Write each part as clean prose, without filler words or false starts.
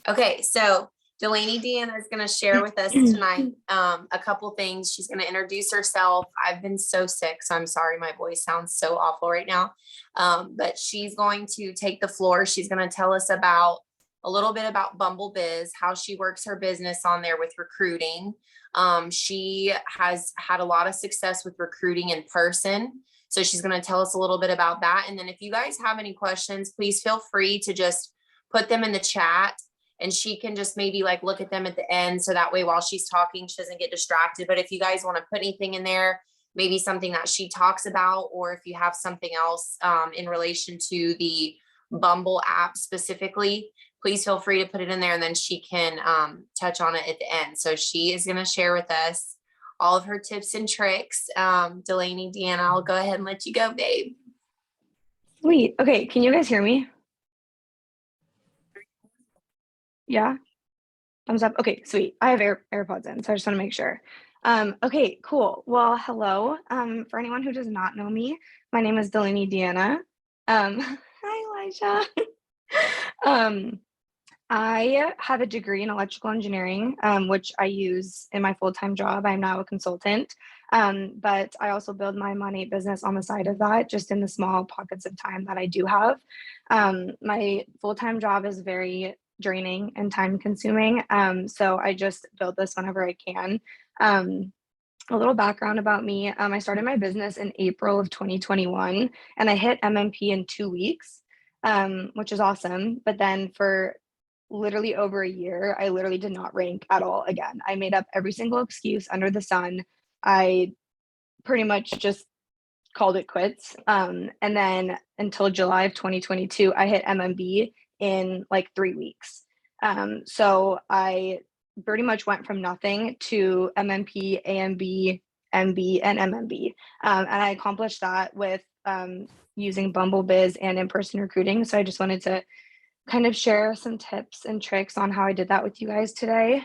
Okay, so Delaney Deanna is going to share with us tonight a couple things. She's going to introduce herself. I've been so sick, so I'm sorry my voice sounds so awful right now. But she's going to take the floor. She's going to tell us about a little bit about Bumble Bizz, how she works her business on there with recruiting. She has had a lot of success with recruiting in person. So she's going to tell us a little bit about that. And then if you guys have any questions, please feel free to just put them in the chat, and she can just maybe like look at them at the end. So that way, while she's talking, she doesn't get distracted. But if you guys want to put anything in there, maybe something that she talks about, or if you have something else in relation to the Bumble app specifically, please feel free to put it in there, and then she can touch on it at the end. So she is going to share with us all of her tips and tricks. Delaney, Deanna, I'll go ahead and let you go, babe. Sweet. Okay. Can you guys hear me? Yeah. Thumbs up. Okay, sweet. I have AirPods in, so I just want to make sure. Okay, cool. Well, hello. For anyone who does not know me, my name is Delaney Deanna. Hi, Elijah. I have a degree in electrical engineering, which I use in my full-time job. I'm now a consultant, but I also build my Money business on the side of that, just in the small pockets of time that I do have. My full-time job is very draining and time consuming. So I just build this whenever I can. A little background about me. I started my business in April of 2021, and I hit MMP in 2 weeks, which is awesome. But then for literally over a year, I literally did not rank at all again. I made up every single excuse under the sun. I pretty much just called it quits. And then until July of 2022, I hit MMB in like 3 weeks. So I pretty much went from nothing to MMP, AMB, MB, and MMB. And I accomplished that with using Bumble Bizz and in-person recruiting. So I just wanted to kind of share some tips and tricks on how I did that with you guys today.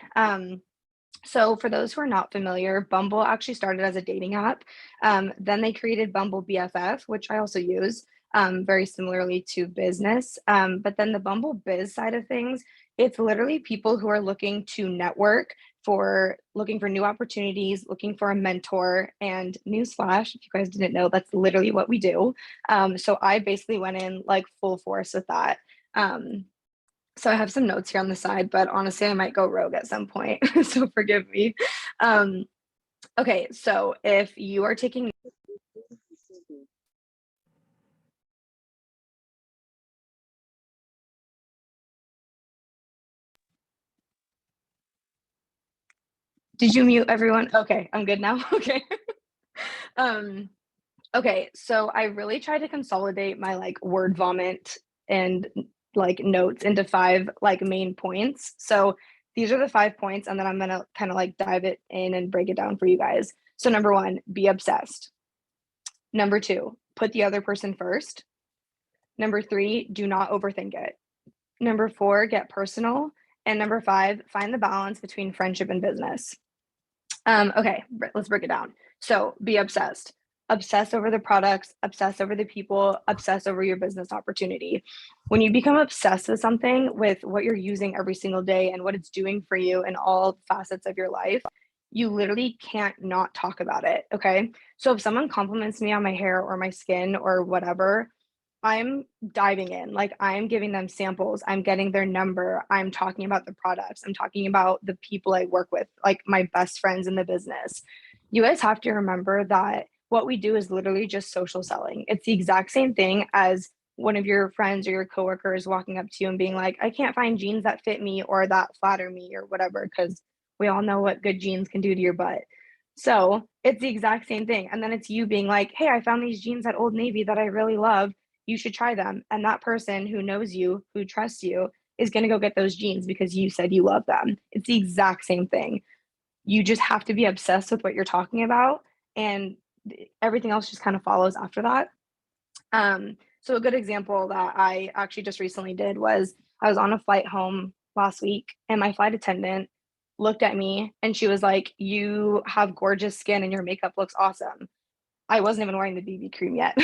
So for those who are not familiar, Bumble actually started as a dating app. Then they created Bumble BFF, which I also use very similarly to business. But then the Bumble Bizz side of things, it's literally people who are looking to network, looking for new opportunities, looking for a mentor. And newsflash, if you guys didn't know, that's literally what we do. So I basically went in like full force with that. So I have some notes here on the side, but honestly, I might go rogue at some point. So forgive me. Okay, so if you are taking Did you mute everyone? Okay, I'm good now. Okay. Okay, so I really tried to consolidate my like word vomit and like notes into 5 like main points. So these are the 5 points, and then I'm gonna kind of like dive it in and break it down for you guys. So number 1, be obsessed. Number 2, put the other person first. Number 3, do not overthink it. Number 4, get personal. And number 5, find the balance between friendship and business. Okay, let's break it down. So be obsessed. Obsess over the products, obsess over the people, obsess over your business opportunity. When you become obsessed with something, with what you're using every single day and what it's doing for you in all facets of your life, you literally can't not talk about it. Okay. So if someone compliments me on my hair or my skin or whatever, I'm diving in. Like I'm giving them samples. I'm getting their number. I'm talking about the products. I'm talking about the people I work with, like my best friends in the business. You guys have to remember that what we do is literally just social selling. It's the exact same thing as one of your friends or your coworkers walking up to you and being like, I can't find jeans that fit me or that flatter me or whatever, because we all know what good jeans can do to your butt. So it's the exact same thing. And then it's you being like, hey, I found these jeans at Old Navy that I really love. You should try them. And that person who knows you, who trusts you, is going to go get those jeans because you said you love them. It's the exact same thing. You just have to be obsessed with what you're talking about, and everything else just kind of follows after that. So a good example that I actually just recently did was I was on a flight home last week, and my flight attendant looked at me and she was like, you have gorgeous skin and your makeup looks awesome. I wasn't even wearing the BB cream yet.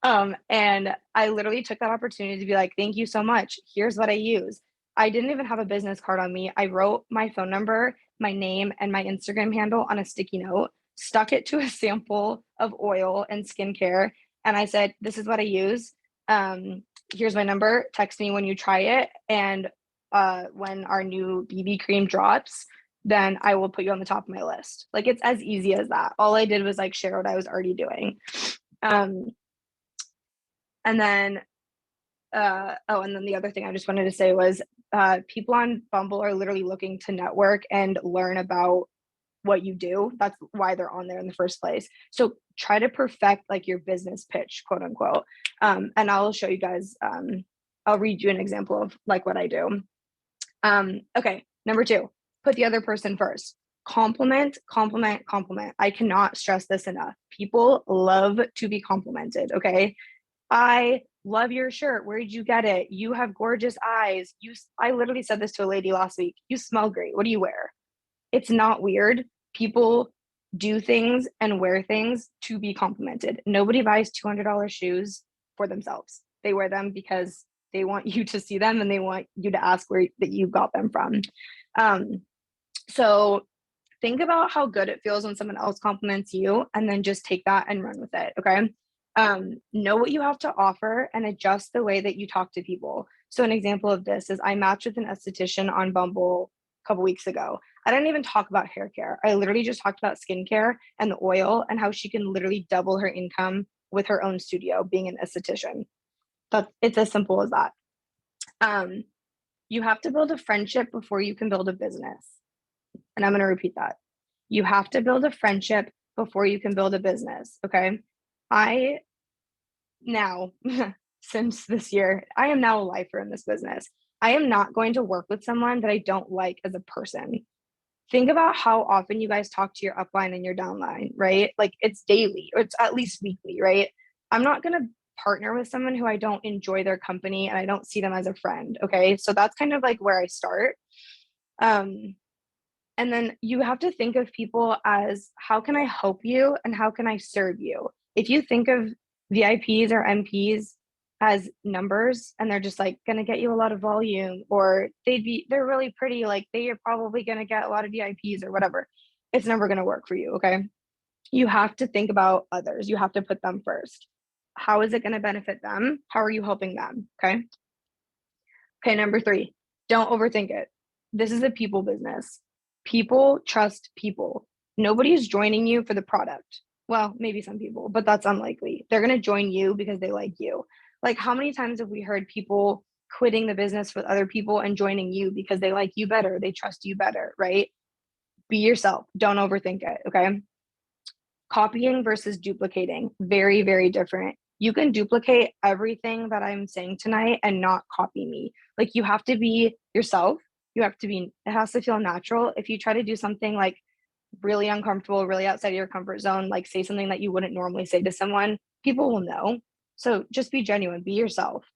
And I literally took that opportunity to be like, thank you so much. Here's what I use. I didn't even have a business card on me. I wrote my phone number, my name, and my Instagram handle on a sticky note, stuck it to a sample of oil and skincare, and I said, "This is what I use. Here's my number. Text me when you try it, and when our new BB cream drops, then I will put you on the top of my list." Like, it's as easy as that. All I did was like share what I was already doing. Um, and then and then the other thing I just wanted to say was people on Bumble are literally looking to network and learn about what you do. That's why they're on there in the first place. So try to perfect like your business pitch, quote unquote. And I'll show you guys, I'll read you an example of like what I do. Okay, number 2, put the other person first. Compliment, compliment, compliment. I cannot stress this enough. People love to be complimented, okay? I love your shirt. Where did you get it? You have gorgeous eyes. I literally said this to a lady last week. You smell great. What do you wear? It's not weird. People do things and wear things to be complimented. Nobody buys $200 shoes for themselves. They wear them because they want you to see them and they want you to ask where that you got them from. So think about how good it feels when someone else compliments you, and then just take that and run with it. Okay. Know what you have to offer and adjust the way that you talk to people. So an example of this is I matched with an esthetician on Bumble a couple weeks ago. I didn't even talk about hair care. I literally just talked about skincare and the oil and how she can literally double her income with her own studio being an esthetician. It's as simple as that. You have to build a friendship before you can build a business. And I'm going to repeat that. You have to build a friendship before you can build a business. Okay. I now, since this year, I am now a lifer in this business. I am not going to work with someone that I don't like as a person. Think about how often you guys talk to your upline and your downline, right? Like it's daily or it's at least weekly, right? I'm not going to partner with someone who I don't enjoy their company and I don't see them as a friend. Okay. So that's kind of like where I start. And then you have to think of people as how can I help you and how can I serve you? If you think of VIPs or MPs as numbers and they're just like going to get you a lot of volume, or they're really pretty, like they are probably going to get a lot of VIPs or whatever, it's never going to work for you. Okay. You have to think about others. You have to put them first. How is it going to benefit them? How are you helping them? Okay. Okay. Number 3, don't overthink it. This is a people business. People trust people. Nobody's joining you for the product. Well, maybe some people, but that's unlikely. They're going to join you because they like you. Like, how many times have we heard people quitting the business with other people and joining you because they like you better, they trust you better, right? Be yourself. Don't overthink it, okay? Copying versus duplicating, very, very different. You can duplicate everything that I'm saying tonight and not copy me. Like, you have to be yourself. It has to feel natural. If you try to do something like really uncomfortable, really outside of your comfort zone, like say something that you wouldn't normally say to someone, people will know. So just be genuine, be yourself.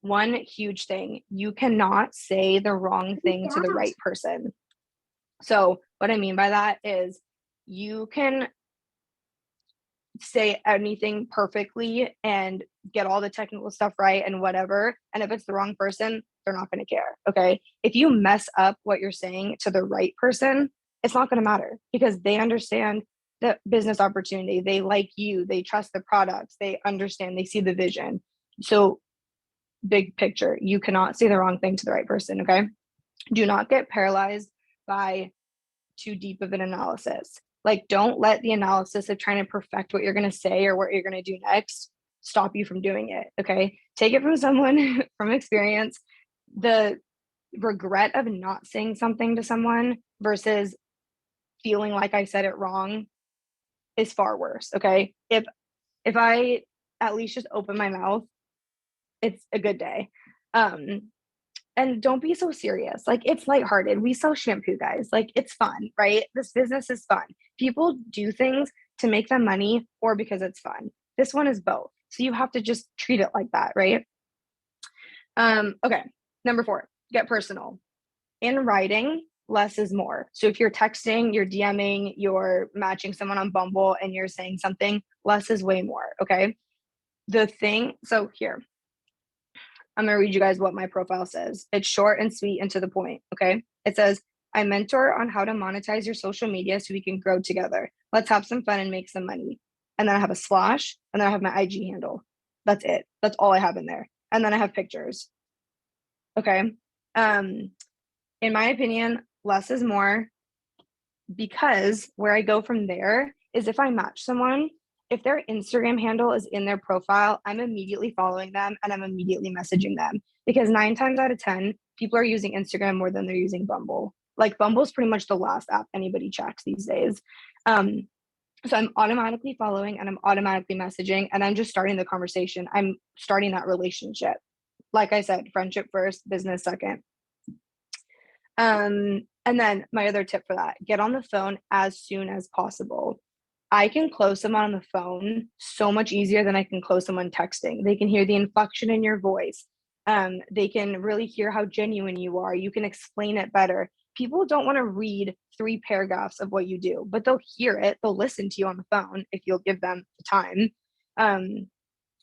One huge thing, you cannot say the wrong thing to the right person. So what I mean by that is you can say anything perfectly and get all the technical stuff right and whatever. And if it's the wrong person, they're not going to care. Okay. If you mess up what you're saying to the right person, it's not going to matter because they understand the business opportunity. They like you. They trust the products. They understand. They see the vision. So, big picture, you cannot say the wrong thing to the right person. Okay. Do not get paralyzed by too deep of an analysis. Like, don't let the analysis of trying to perfect what you're going to say or what you're going to do next stop you from doing it. Okay. Take it from someone from experience. The regret of not saying something to someone versus feeling like I said it wrong is far worse. Okay. If I at least just open my mouth, it's a good day. And don't be so serious. Like, it's lighthearted. We sell shampoo, guys. Like, it's fun, right? This business is fun. People do things to make them money or because it's fun. This one is both. So you have to just treat it like that, right? Okay. Number 4, get personal. In writing, less is more. So if you're texting, you're DMing, you're matching someone on Bumble and you're saying something, less is way more. Okay. So here, I'm going to read you guys what my profile says. It's short and sweet and to the point. Okay. It says, I mentor on how to monetize your social media so we can grow together. Let's have some fun and make some money. And then I have a slash, and then I have my IG handle. That's it. That's all I have in there. And then I have pictures. Okay. In my opinion, less is more, because where I go from there is if I match someone, if their Instagram handle is in their profile, I'm immediately following them and I'm immediately messaging them, because 9 times out of 10, people are using Instagram more than they're using Bumble. Like Bumble is pretty much the last app anybody checks these days. So I'm automatically following and I'm automatically messaging and I'm just starting the conversation. I'm starting that relationship. Like I said, friendship first, business second. And then my other tip for that, get on the phone as soon as possible. I can close someone on the phone so much easier than I can close someone texting. They can hear the inflection in your voice. They can really hear how genuine you are. You can explain it better. People don't want to read 3 paragraphs of what you do, but they'll hear it. They'll listen to you on the phone if you'll give them the time.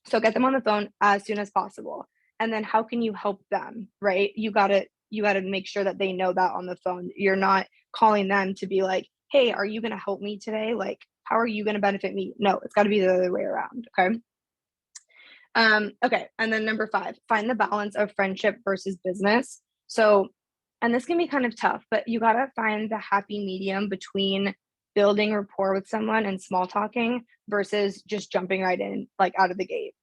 So get them on the phone as soon as possible. And then how can you help them, right? You got to make sure that they know that on the phone. You're not calling them to be like, hey, are you going to help me today? Like, how are you going to benefit me? No, it's got to be the other way around. Okay. Okay. And then number 5, find the balance of friendship versus business. So, and this can be kind of tough, but you got to find the happy medium between building rapport with someone and small talking versus just jumping right in, like out of the gate.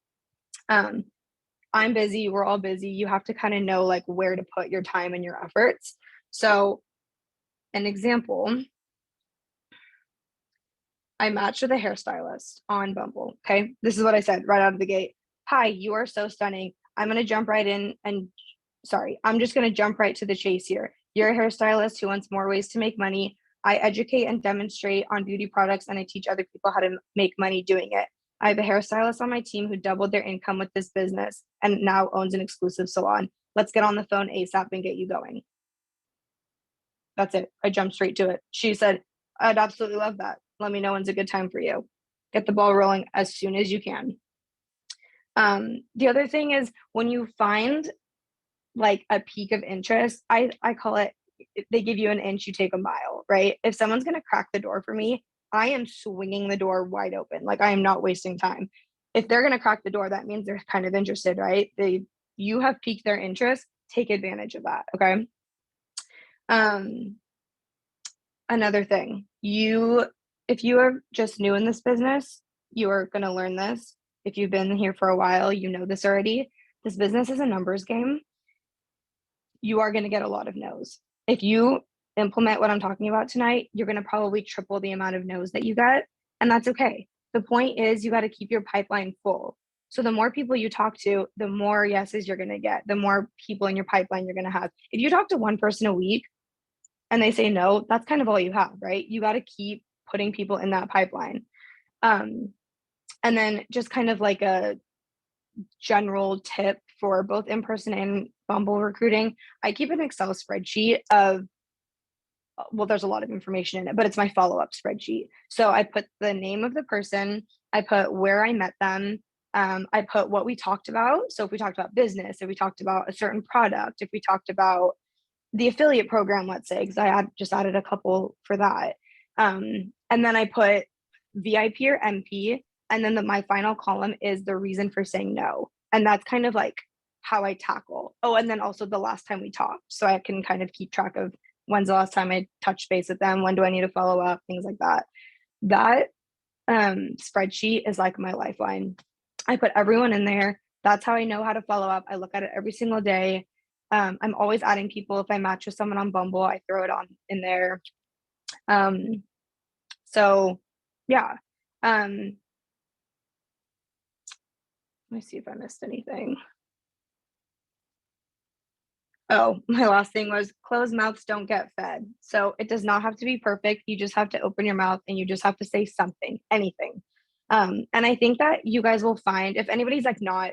I'm busy. We're all busy. You have to kind of know like where to put your time and your efforts. So an example, I matched with a hairstylist on Bumble. Okay. This is what I said right out of the gate. Hi, you are so stunning. I'm going to jump right in and I'm just going to jump right to the chase here. You're a hairstylist who wants more ways to make money. I educate and demonstrate on beauty products and I teach other people how to make money doing it. I have a hairstylist on my team who doubled their income with this business and now owns an exclusive salon. Let's get on the phone ASAP and get you going. That's it. I jumped straight to it. She said, I'd absolutely love that. Let me know when's a good time for you. Get the ball rolling as soon as you can. The other thing is when you find like a peak of interest, I call it, they give you an inch, you take a mile, right? If someone's going to crack the door for me, I am swinging the door wide open. Like I am not wasting time. If they're going to crack the door, that means they're kind of interested, right? You have piqued their interest, take advantage of that. Okay. Another thing, if you are just new in this business, you are going to learn this. If you've been here for a while, you know this already. This business is a numbers game. You are going to get a lot of no's. If you implement what I'm talking about tonight, you're going to probably triple the amount of no's that you get. And that's okay. The point is you got to keep your pipeline full. So the more people you talk to, the more yeses you're going to get, the more people in your pipeline you're going to have. If you talk to one person a week and they say no, that's kind of all you have, right? You got to keep putting people in that pipeline. And then just kind of like a general tip for both in-person and Bumble recruiting, I keep an Excel spreadsheet of, well, there's a lot of information in it, but it's my follow-up spreadsheet. So I put the name of the person, I put where I met them, I put what we talked about. So if we talked about business, if we talked about a certain product, if we talked about the affiliate program, let's say, because I just added a couple for that. And then I put VIP or MP, and then my final column is the reason for saying no. And that's kind of like how I tackle. Oh, and then also the last time we talked. So I can kind of keep track of when's the last time I touched base with them, when do I need to follow up, things like that. That spreadsheet is like my lifeline. I put everyone in there. That's how I know how to follow up. I look at it every single day. I'm always adding people. If I match with someone on Bumble, I throw it on in there. So yeah. Let me see if I missed anything. Oh, my last thing was closed mouths don't get fed. So it does not have to be perfect. You just have to open your mouth and you just have to say something, anything. And I think that you guys will find, if anybody's like not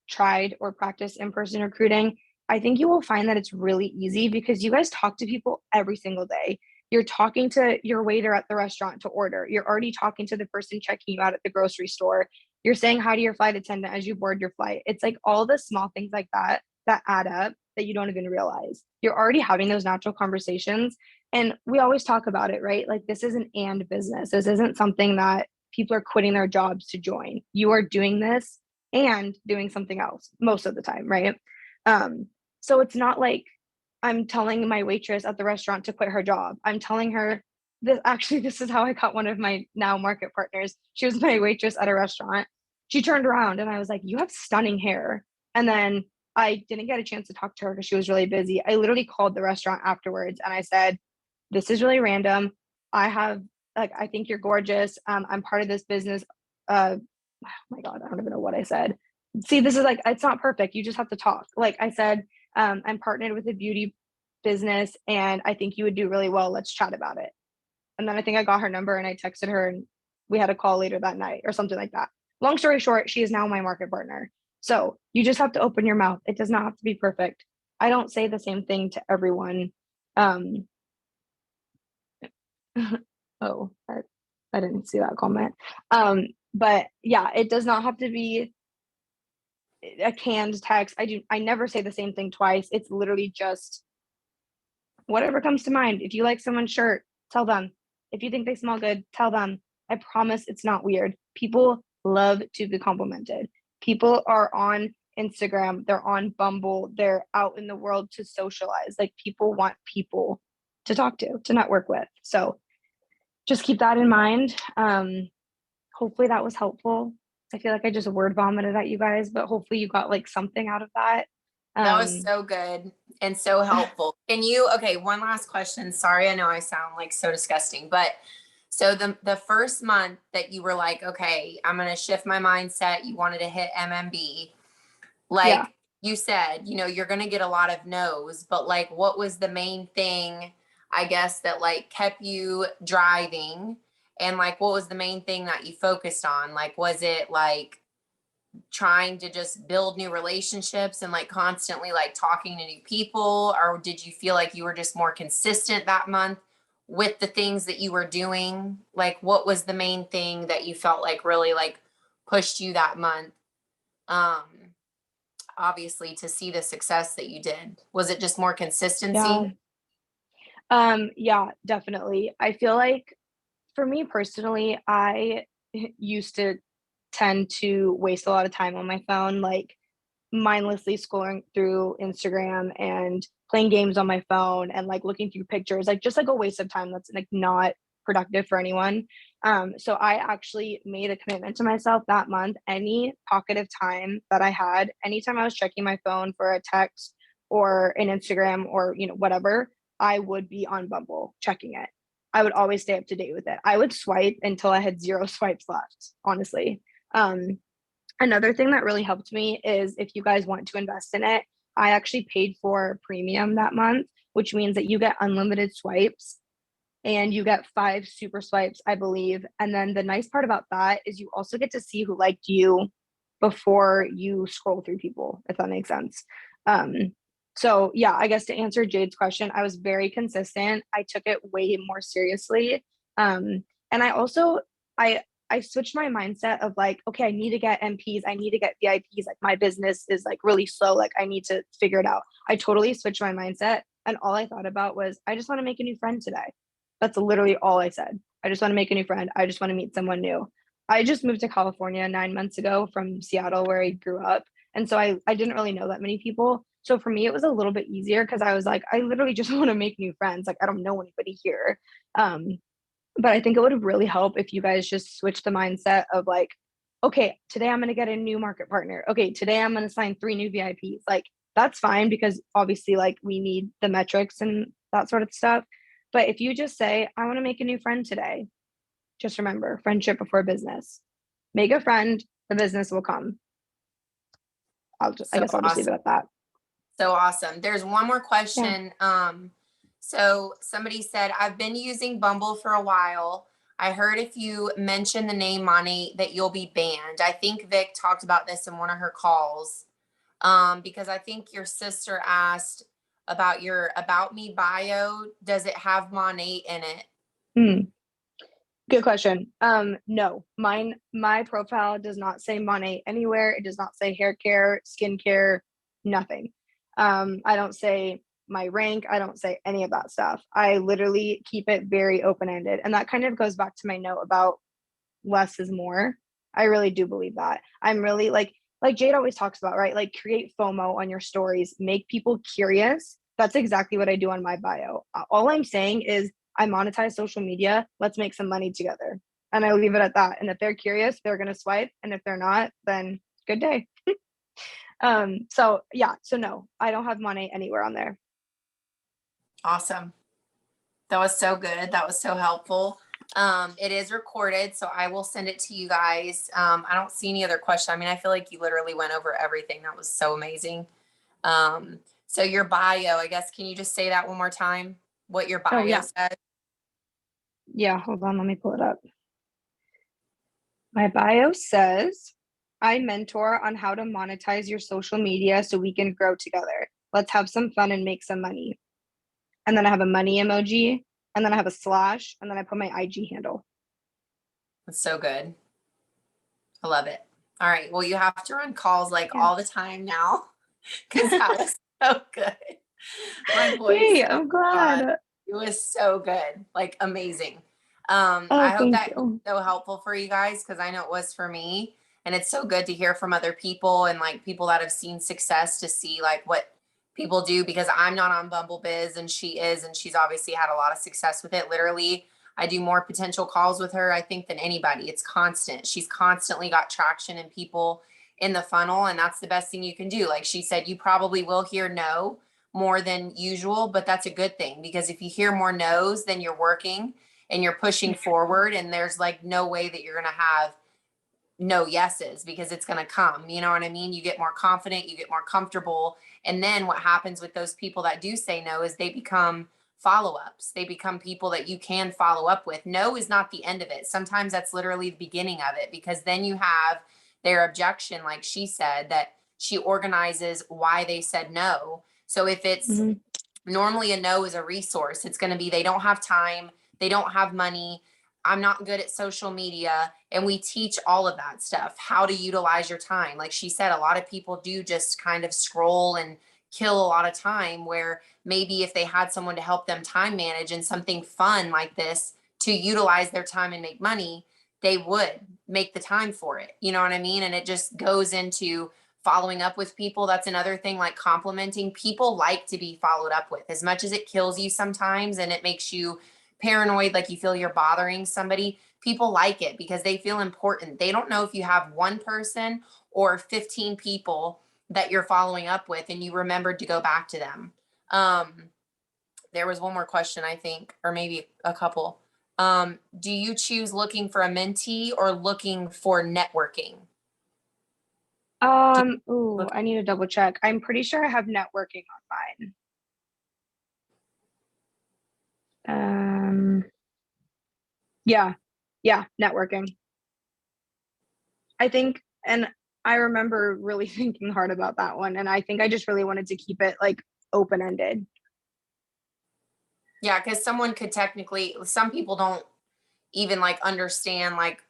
tried or practiced in-person recruiting, I think you will find that it's really easy because you guys talk to people every single day. You're talking to your waiter at the restaurant to order. You're already talking to the person checking you out at the grocery store. You're saying hi to your flight attendant as you board your flight. It's like all the small things like that that add up that you don't even realize. You're already having those natural conversations. And we always talk about it, right? Like this is an and business. This isn't something that people are quitting their jobs to join. You are doing this and doing something else most of the time, right? So it's not like I'm telling my waitress at the restaurant to quit her job. I'm telling her this actually, this is how I got one of my now market partners. She was my waitress at a restaurant. She turned around and I was like, "You have stunning hair." And then I didn't get a chance to talk to her because she was really busy. I literally called the restaurant afterwards and I said, "This is really random. I have like I think you're gorgeous. I'm part of this business." Oh my God, I don't even know what I said. See, this is like it's not perfect. You just have to talk. Like I said, I'm partnered with a beauty business and I think you would do really well. Let's chat about it. And then I think I got her number and I texted her and we had a call later that night or something like that. Long story short, she is now my market partner. So you just have to open your mouth. It does not have to be perfect. I don't say the same thing to everyone. Um, oh, I didn't see that comment. But yeah, it does not have to be a canned text. I never say the same thing twice. It's literally just whatever comes to mind. If you like someone's shirt, tell them. If you think they smell good, tell them. I promise it's not weird. People love to be complimented. People are on Instagram, they're on Bumble, they're out in the world to socialize. Like people want people to talk to network with. So just keep that in mind. Hopefully that was helpful. I feel like I just word vomited at you guys, but hopefully you got like something out of that. That was Um, so good and so helpful. Can you, okay, one last question. Sorry, I know I sound like so disgusting, but so the first month that you were like, okay, I'm gonna shift my mindset, you wanted to hit MMB, yeah. like you said, you're gonna get a lot of no's, but like what was the main thing, I guess, that like kept you driving? And like what was the main thing that you focused on? Like was it like trying to just build new relationships and like constantly like talking to new people, or did you feel like you were just more consistent that month with the things that you were doing? Like what was the main thing that you felt like really like pushed you that month, um obviously, to see the success that you did? Was it just more Yeah. consistency? Yeah, definitely. I feel like for me personally, I used to tend to waste a lot of time on my phone, like mindlessly scrolling through Instagram and playing games on my phone and like looking through pictures, like just like a waste of time that's like not productive for anyone. So I actually made a commitment to myself that month. Any pocket of time that I had, anytime I was checking my phone for a text or an Instagram or whatever, I would be on Bumble checking it. I would always stay up to date with it. I would swipe until I had zero swipes left, honestly. Um, Another thing that really helped me is if you guys want to invest in it, I actually paid for premium that month, which means that you get unlimited swipes and you get 5 super swipes, I believe. And then the nice part about that is you also get to see who liked you before you scroll through people, if that makes sense. Um, so yeah, I guess to answer Jade's question, I was very consistent. I took it way more seriously. And I also I switched my mindset of like, okay, I need to get MPs, I need to get VIPs. Like my business is like really slow. Like I need to figure it out. I totally switched my mindset. And all I thought about was, I just want to make a new friend today. That's literally all I said. I just want to make a new friend. I just want to meet someone new. I just moved to California 9 months ago from Seattle, where I grew up. And so I didn't really know that many people. So for me, it was a little bit easier because I was like, I literally just want to make new friends. Like, I don't know anybody here. Um, but I think it would really help if you guys just switch the mindset of like, okay, today I'm going to get a new market partner. Okay, today I'm going to sign 3 new VIPs. Like, that's fine because obviously, like, we need the metrics and that sort of stuff. But if you just say, I want to make a new friend today, just remember friendship before business. Make a friend, the business will come. I So guess I'll just leave awesome. it at that. So awesome. There's one more Yeah. question. So somebody said, I've been using Bumble for a while. I heard if you mention the name Money that you'll be banned. I think Vic talked about this in one of her calls. Because I think your sister asked about your About Me bio. Does it have Money in it? Hmm. Good question. No, my profile does not say money anywhere. It does not say hair care, skincare, nothing. I don't say my rank. I don't say any of that stuff. I literally keep it very open-ended. And that kind of goes back to my note about less is more. I really do believe that. I'm really like Jade always talks about, right? Like create FOMO on your stories, make people curious. That's exactly what I do on my bio. All I'm saying is I monetize social media. Let's make some money together. And I leave it at that. And if they're curious, they're going to swipe. And if they're not, then good day. So yeah, so no, I don't have money anywhere on there. Awesome. That was so good. That was so helpful. It is recorded, so I will send it to you guys. I don't see any other question. I mean, I feel like you literally went over everything. That was so amazing. So your bio, I guess, can you just say that one more time? What your Oh bio yeah. said? Yeah, hold on, let me pull it up. My bio says, I mentor on how to monetize your social media so we can grow together. Let's have some fun and make some money. And then I have a money emoji, and then I have a slash, and then I put my IG handle. That's so good. I love it. All right. Well, you have to run calls like Yeah. all the time now because that was so good. My voice, Yay, oh I'm my God, glad. it was so good, like amazing. Oh, I hope thank that was you. so helpful for you guys because I know it was for me. And it's so good to hear from other people and like people that have seen success to see like what people do because I'm not on Bumble Biz and she is, and she's obviously had a lot of success with it. Literally, I do more potential calls with her, I think, than anybody. It's constant. She's constantly got traction and people in the funnel, and that's the best thing you can do. Like she said, you probably will hear no more than usual, but that's a good thing because if you hear more no's, then you're working and you're pushing forward, and there's like no way that you're going to have no yeses because it's going to come. You know what I mean? You get more confident, you get more comfortable. And then what happens with those people that do say no is they become follow ups. They become people that you can follow up with. No is not the end of it. Sometimes that's literally the beginning of it because then you have their objection, like she said, that she organizes why they said no. So if it's Mm-hmm. normally a no is a resource, it's going to be they don't have time, they don't have money, I'm not good at social media. And we teach all of that stuff, how to utilize your time. Like she said, a lot of people do just kind of scroll and kill a lot of time where maybe if they had someone to help them time manage and something fun like this to utilize their time and make money, they would make the time for it. You know what I mean? And it just goes into following up with people. That's another thing, like complimenting. People like to be followed up with as much as it kills you sometimes and it makes you paranoid, like you feel you're bothering somebody. People like it because they feel important. They don't know if you have one person or 15 people that you're following up with and you remembered to go back to them. There was one more question, I think, or maybe a couple. Do you choose looking for a mentee or looking for networking? Do you Ooh, look, I need to double check. I'm pretty sure I have networking on mine. Yeah, yeah, networking. I think, and I remember really thinking hard about that one. And I think I just really wanted to keep it like open ended. yeah, because someone could technically, some people don't even like understand like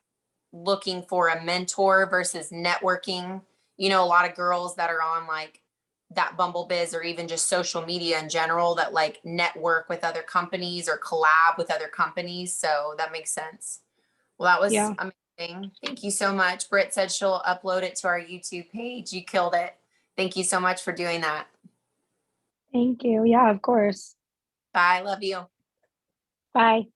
looking for a mentor versus networking. You know, a lot of girls that are on like that Bumble Biz or even just social media in general that like network with other companies or collab with other companies. So that makes sense. Well, that was Yeah. amazing. Thank you so much. Britt said she'll upload it to our YouTube page. You killed it. Thank you so much for doing that. Thank you. Yeah, of course. Bye. Love you. Bye.